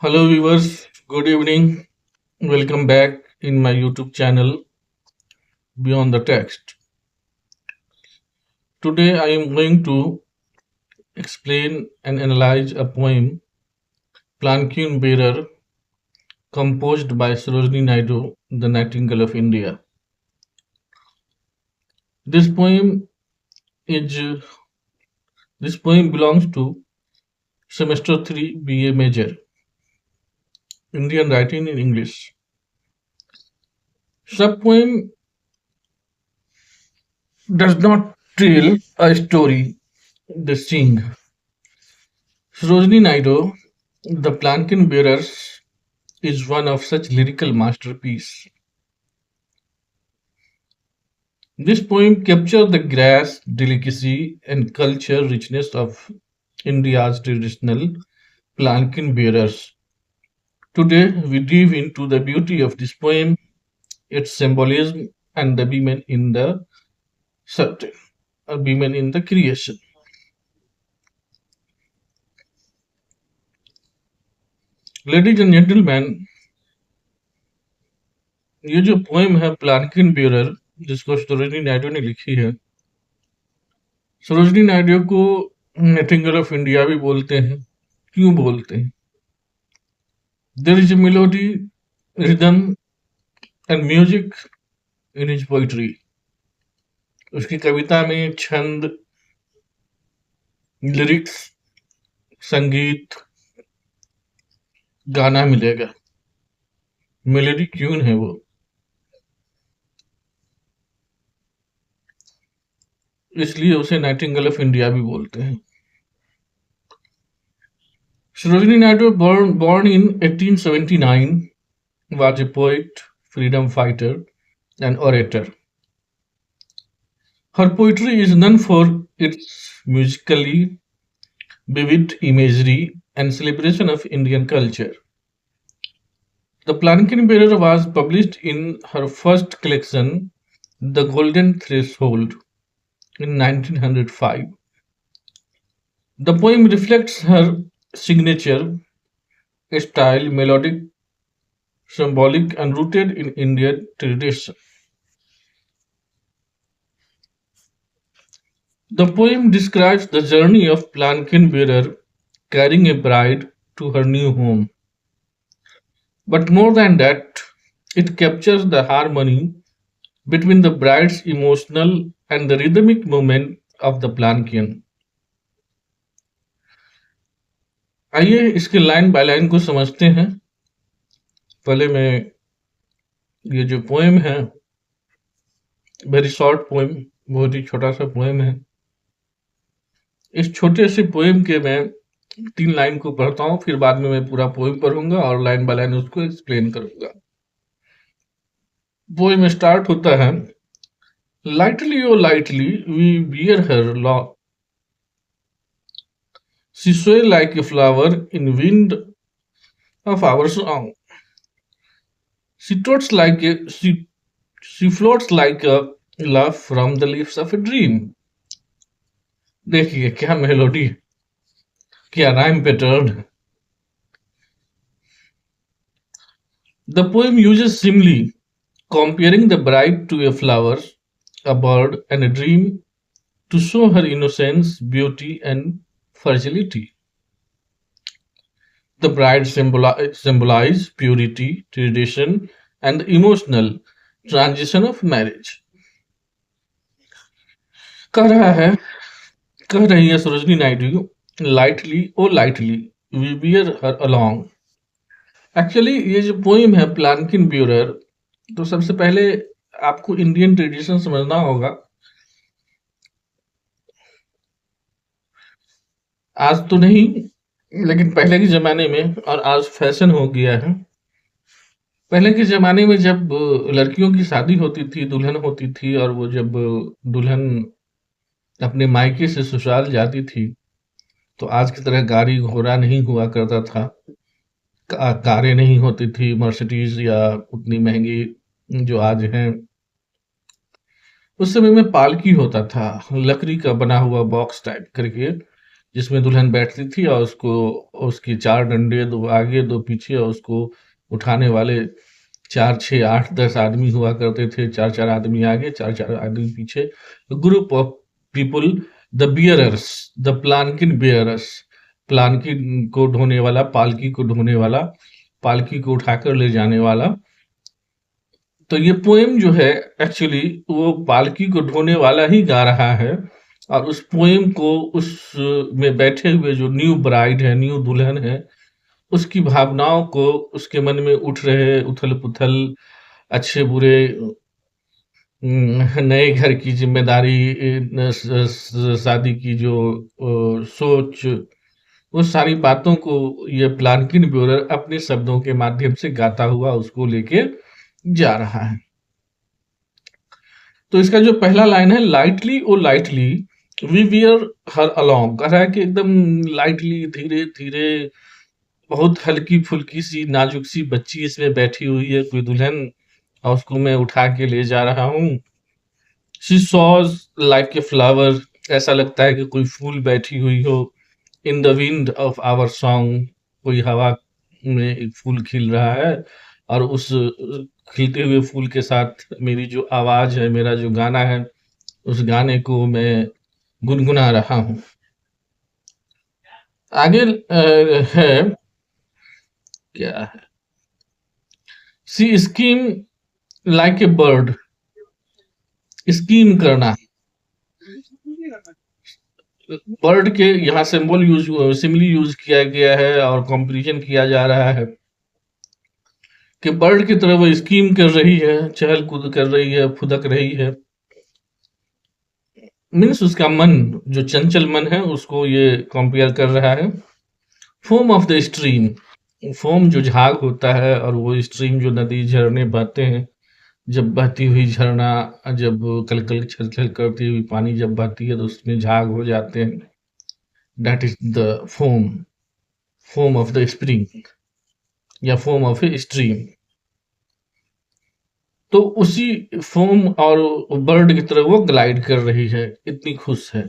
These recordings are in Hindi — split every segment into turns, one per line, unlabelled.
Hello viewers, good evening. Welcome back in my YouTube channel Beyond the Text. Today I am going to explain and analyze a poem Plankin Bearer composed by Sarojini Naidu, the Nightingale of India. This poem is this poem belongs to semester 3 BA major Indian writing in English. Sub poem does not tell a story, they sing. Sarojini Naidu, The Plankin Bearers is one of such lyrical masterpiece. This poem captures the grace, delicacy, and culture richness of India's traditional plankin bearers. Today, we dive into the beauty of this poem, its symbolism, and the women in the certain, women in the creation. Ladies and gentlemen, ये जो पोएम है प्लानकिन बेरर जिसको सरोजिनी नायडू ने लिखी है, सरोजिनी नायडू को नाइटिंगेल ऑफ इंडिया भी बोलते हैं। क्यों बोलते हैं? There is a melody, rhythm and music in his poetry. उसकी कविता में छंद, लिरिक्स, संगीत, गाना मिलेगा। मेलोडी ट्यून है वो। इसलिए उसे नाइटिंगेल ऑफ इंडिया भी बोलते हैं। Sarojini Naidu, born in 1879, was a poet, freedom fighter, and orator. Her poetry is known for its musically vivid imagery and celebration of Indian culture. The Plankin Bearer was published in her first collection, The Golden Threshold, in 1905. The poem reflects her signature style, melodic, symbolic, and rooted in Indian tradition. The poem describes the journey of Plankin Bearer carrying a bride to her new home. But more than that, it captures the harmony between the bride's emotional and the rhythmic movement of the Plankin. आइए इसके लाइन बाय लाइन को समझते हैं। पहले मैं ये जो पोएम है, वेरी शॉर्ट पोएम, बहुत ही छोटा सा पोएम है। इस छोटे से पोएम के मैं 3 लाइन को पढ़ता हूँ, फिर बाद में मैं पूरा पोएम पढ़ूंगा और लाइन बाय लाइन उसको एक्सप्लेन करूंगा। पोएम स्टार्ट होता है, lightly O lightly we bear her law, she sway like a flower in wind of our song. She floats like she floats like a love from the lips of a dream. देखिए क्या मेलोडी, क्या rhyme pattern. The poem uses simile, comparing the bride to a flower, a bird, and a dream to show her innocence, beauty, and fragility. The bride symbolize purity, tradition, and the emotional transition of marriage. कह रही है Sarojini Naidu, lightly O lightly we bear her along. Actually ये जो पोएम है प्लानकिन ब्यूरर, तो सबसे पहले आपको इंडियन ट्रेडिशन समझना होगा। आज तो नहीं, लेकिन पहले के ज़माने में, और आज फैशन हो गया है। पहले के ज़माने में जब लड़कियों की शादी होती थी, दुल्हन होती थी, और वो जब दुल्हन अपने मायके से ससुराल जाती थी, तो आज की तरह गाड़ी घोड़ा नहीं हुआ करता था। कारें नहीं होती थी, मर्सिडीज या उतनी महंगी जो आज हैं। उस समय में पालकी होता था, लकड़ी का बना हुआ बॉक्स टाइप करके, जिसमें दुल्हन बैठती थी और उसको उसकी 4 डंडे, 2 आगे 2 पीछे, और उसको उठाने वाले 4, 6, 8, 10 आदमी हुआ करते थे। 4-4 आदमी आगे, 4-4 आदमी पीछे। Group of people, the bearers, the palanquin bearers, palanquin को ढोने वाला, पालकी को ढोने वाला, पालकी को उठाकर ले जाने वाला। तो ये पोएम जो है एक्चुअली वो पालकी को ढोने वाला ही गा रहा है, और उस पोएम को उस में बैठे हुए जो न्यू ब्राइड है, न्यू दुल्हन है, उसकी भावनाओं को, उसके मन में उठ रहे उथल-पुथल, अच्छे-बुरे, नए घर की ज़िम्मेदारी, न स स शादी की जो सोच, वो सारी बातों को ये प्लानकिन ब्यूरर अपने शब्दों के माध्यम से गाता हुआ उसको लेके जा रहा है। तो इसका जो पहला लाइन है, lightly O lightly we wear her along, कह रहा है कि एकदम लाइटली, धीरे धीरे, बहुत हल्की फुल्की सी नाजुक सी बच्ची इसमें बैठी हुई है, कोई दुल्हन, और उसको मैं उठा के ले जा रहा हूँ। She sways like a flower, ऐसा लगता है कि कोई फूल बैठी हुई हो। In the wind of our song, कोई हवा में एक फूल खिल रहा है, और उस खिलते हुए फूल के साथ मेरी जो आवाज है, मेरा जो गाना है, उस गाने को मैं गुनगुना रहा हूँ। आगे है क्या है, she skim like a bird, skim करना, बर्ड के यहाँ सिमिली यूज किया गया है और कंपैरिजन किया जा रहा है कि बर्ड की तरह वो स्कीम कर रही है, चहल कूद कर रही है, फुदक रही है। मीन्स उसका मन, जो चंचल मन है, उसको ये कंपेयर कर रहा है। Foam of the stream, foam जो झाग होता है, और वो स्ट्रीम जो नदी झरने बहते हैं, जब बहती हुई झरना, जब कल-कल छल-छल करती हुई पानी जब बहती है तो उसमें झाग हो जाते हैं। That is the foam, foam of the spring या फोम ऑफ ए स्ट्रीम। तो उसी फोम और बर्ड की तरह वो ग्लाइड कर रही है, इतनी खुश है।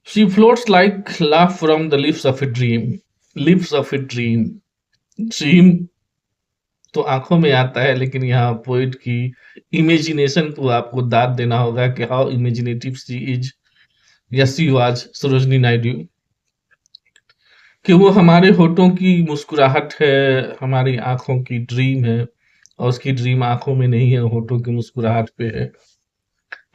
She floats like laugh from the lips of a dream, lips of a dream, dream तो आंखों में आता है, लेकिन यहाँ पोइट की इमेजिनेशन को आपको दाद देना होगा कि हाउ इमेजिनेटिव शी इज, या सी वाज, सरोजनी नायडू, कि वो हमारे होठों की मुस्कुराहट है, हमारी आंखों की ड्रीम है, और उसकी ड्रीम आंखों में नहीं है, होठों की मुस्कुराहट पे है।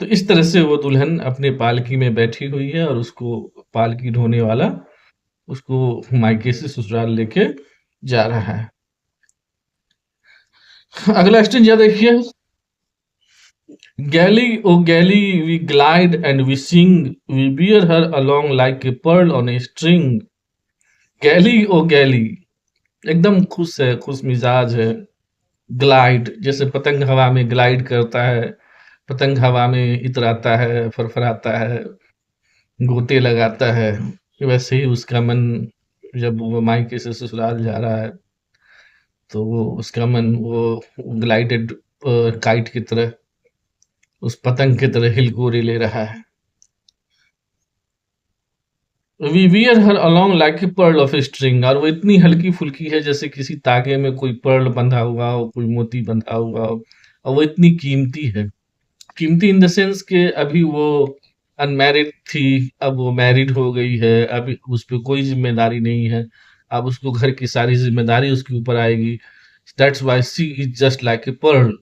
तो इस तरह से वो दुल्हन अपने पालकी में बैठी हुई है, और उसको पालकी ढोने वाला उसको मायके से ससुराल लेके जा रहा है। अगला स्टेंजा देखिए, gaily O gaily we glide and we sing, we bear her along like a pearl on a string. Gaily O gaily, एकदम खुश है, खुश मिजाज है। ग्लाइड, जैसे पतंग हवा में ग्लाइड करता है, पतंग हवा में इतराता है, फरफराता है, गोते लगाता है, वैसे ही उसका मन, जब वो मायके से ससुराल जा रहा है, तो वो उसका मन वो ग्लाइडेड काइट की तरह, उस पतंग की तरह हिलकोरे ले रहा है। We wear her along like a pearl of string, और वो इतनी हल्की फुल्की है जैसे किसी तागे में कोई पर्ल बंधा हुआ हो, कोई मोती बंधा हुआ हो, और वो इतनी कीमती है। कीमती इन द सेंस कि अभी वो अनमैरिड थी, अब वो मैरिड हो गई है, अभी उस पे कोई जिम्मेदारी नहीं है, अब उसको घर की सारी जिम्मेदारी उसके ऊपर आएगी। That's why she is just like a pearl,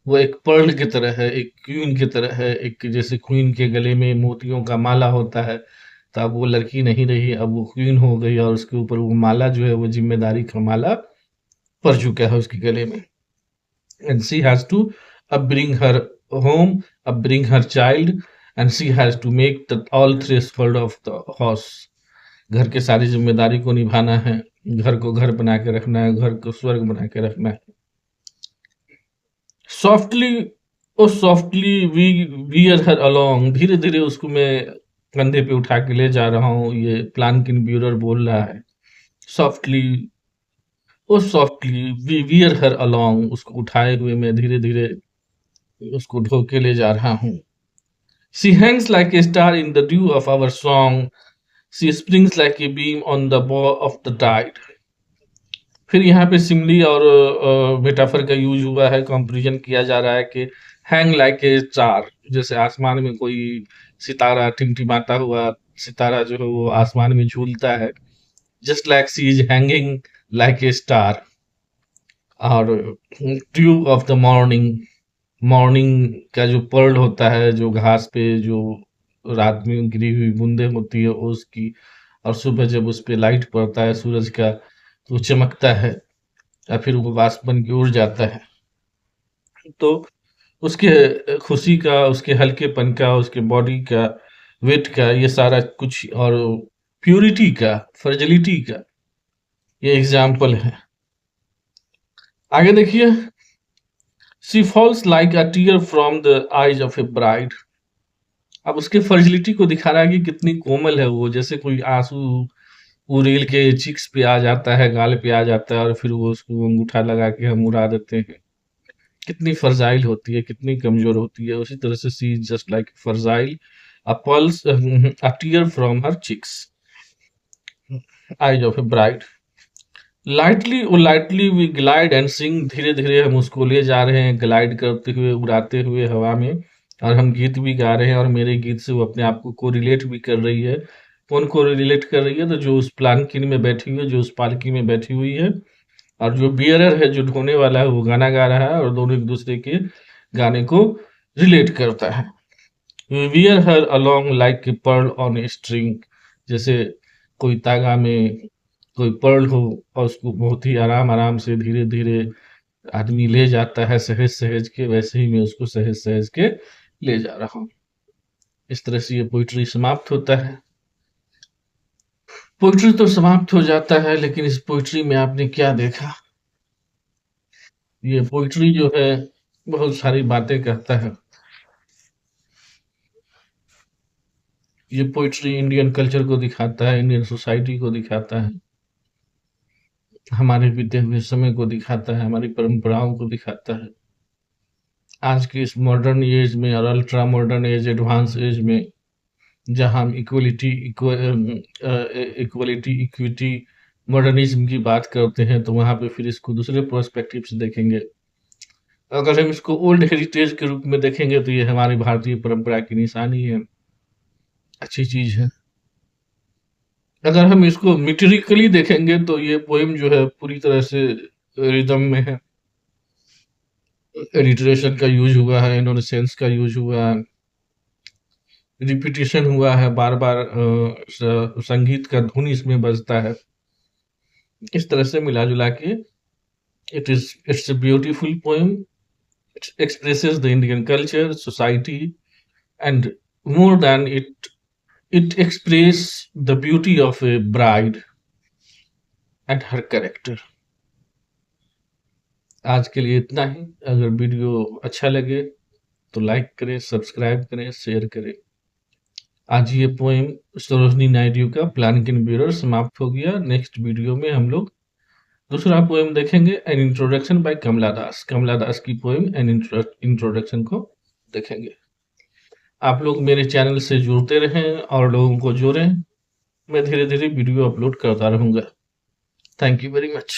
वो एक पर्ल की तरह है, एक क्वीन की तरह है, एक जैसे क्वीन के गले में मोतियों का माला होता है, तो अब वो लड़की नहीं रही, अब वो क्वीन हो गई, और उसके ऊपर वो माला जो है, वो जिम्मेदारी का माला पड़ चुका है उसके गले में। And she has to bring her home, bring her child, and she has to make the all threshold of the house. घर के सारी जिम्मेदारी को निभाना है, घर को घर बना के रखना है, घर को स्वर्ग बना के रखना है। Softly O softly we wear her along, धीरे धीरे उसको मैं कंधे पे उठा के ले जा रहा हूँ, ये प्लानकिन ब्यूरर बोल रहा है। Softly O softly we wear her along, उसको उठाए हुए मैं धीरे धीरे उसको ढो के ले जा रहा हूँ। She hangs like a star in the dew of our song, she springs like a beam on the brow of the tide. फिर यहाँ पे सिमली और मेटाफर का यूज हुआ है, कंपैरिजन किया जा रहा है कि हैंग लाइक ए स्टार, जैसे आसमान में कोई सितारा टिमटिमाता हुआ सितारा जो है वो आसमान में झूलता है, just like she is hanging like a star. और dew of the morning, morning का जो पर्ल होता है, जो घास पे जो रात में गिरी हुई बूंदे होती है उसकी, और सुबह जब उस पे लाइट पड़ता है सूरज का तो वो चमकता है या फिर वो वाष्प बन के उड़ जाता है। तो उसके खुशी का, उसके हल्केपन का, उसके बॉडी का वेट का, ये सारा कुछ, और प्यूरिटी का, फ्रेजिलिटी का ये एग्जाम्पल है। आगे देखिए, she falls like a tear from the eyes of a bride. अब उसके फ्रेजिलिटी को दिखा रहा है कि कितनी कोमल है वो, जैसे कोई आंसू वो रेल के चिक्स पे आ जाता है, गाल पे आ जाता है, और फिर वो उसको अंगूठा लगा के हम उड़ा देते हैं। कितनी फर्जाइल होती है, कितनी कमजोर होती है। उसी तरह से she just like fragile, a pulse, a tear from her cheeks, eyes of a bride. Lightly we glide and sing, धीरे धीरे हम उसको ले जा रहे हैं, ग्लाइड करते हुए, उड़ाते हुए हवा में, और हम गीत भी गा रहे हैं, और मेरे गीत से वो अपने आप को कोरिलेट भी कर रही है। कौन कोरिलेट कर रही है? तो जो उस प्लानकिन में बैठी हुई है, जो उस पालकी में बैठी हुई है, और जो बियरर है, जो ढोने वाला है, वो गाना गा रहा है, और दोनों एक दूसरे के गाने को रिलेट करता है। Wear her along like a pearl on a string, जैसे कोई तागा में कोई पर्ल हो, और उसको बहुत ही आराम आराम से धीरे धीरे आदमी ले जाता है सहेज सहेज के, वैसे ही मैं उसको सहेज सहेज के ले जा रहा हूँ। इस तरह से ये पोइट्री समाप्त होता है। पोइट्री तो समाप्त हो जाता है, लेकिन इस पोइट्री में आपने क्या देखा? ये पोइट्री जो है बहुत सारी बातें कहता है। ये पोइट्री इंडियन कल्चर को दिखाता है, इंडियन सोसाइटी को दिखाता है, हमारे बीते हुए समय को दिखाता है, हमारी परंपराओं को दिखाता है। आज के इस मॉडर्न एज में और ultra modern age, advance age में, जहाँ हम इक्वलिटी, इक्विटी, मॉडर्निज्म की बात करते हैं, तो वहाँ पे फिर इसको दूसरे पर्सपेक्टिव से देखेंगे। अगर हम इसको ओल्ड हेरिटेज के रूप में देखेंगे तो ये हमारी भारतीय परंपरा की निशानी है, अच्छी चीज है। अगर हम इसको मिटेरिकली देखेंगे तो ये पोएम जो है पूरी तरह से रिदम में है, एलिट्रेशन का यूज हुआ है, इनोसेंस का यूज हुआ है, रिपीटिशन हुआ है, बार बार संगीत का धुन इसमें बजता है। इस तरह से मिला जुला के it's a beautiful poem. It expresses the Indian culture, society, and more than it express the beauty of a bride and her character। आज के लिए इतना ही। अगर वीडियो अच्छा लगे तो लाइक करें, सब्सक्राइब करें, शेयर करें। आज ये पोएम सरोजनी नायडू का प्लानकिन ब्यूरर समाप्त हो गया। नेक्स्ट वीडियो में हम लोग दूसरा पोएम देखेंगे, एन इंट्रोडक्शन बाय कमला दास। कमला दास की पोएम एन इंट्रोडक्शन को देखेंगे। आप लोग मेरे चैनल से जुड़ते रहें और लोगों को जोड़ें। मैं धीरे धीरे वीडियो अपलोड करता रहूँगा। Thank you very much.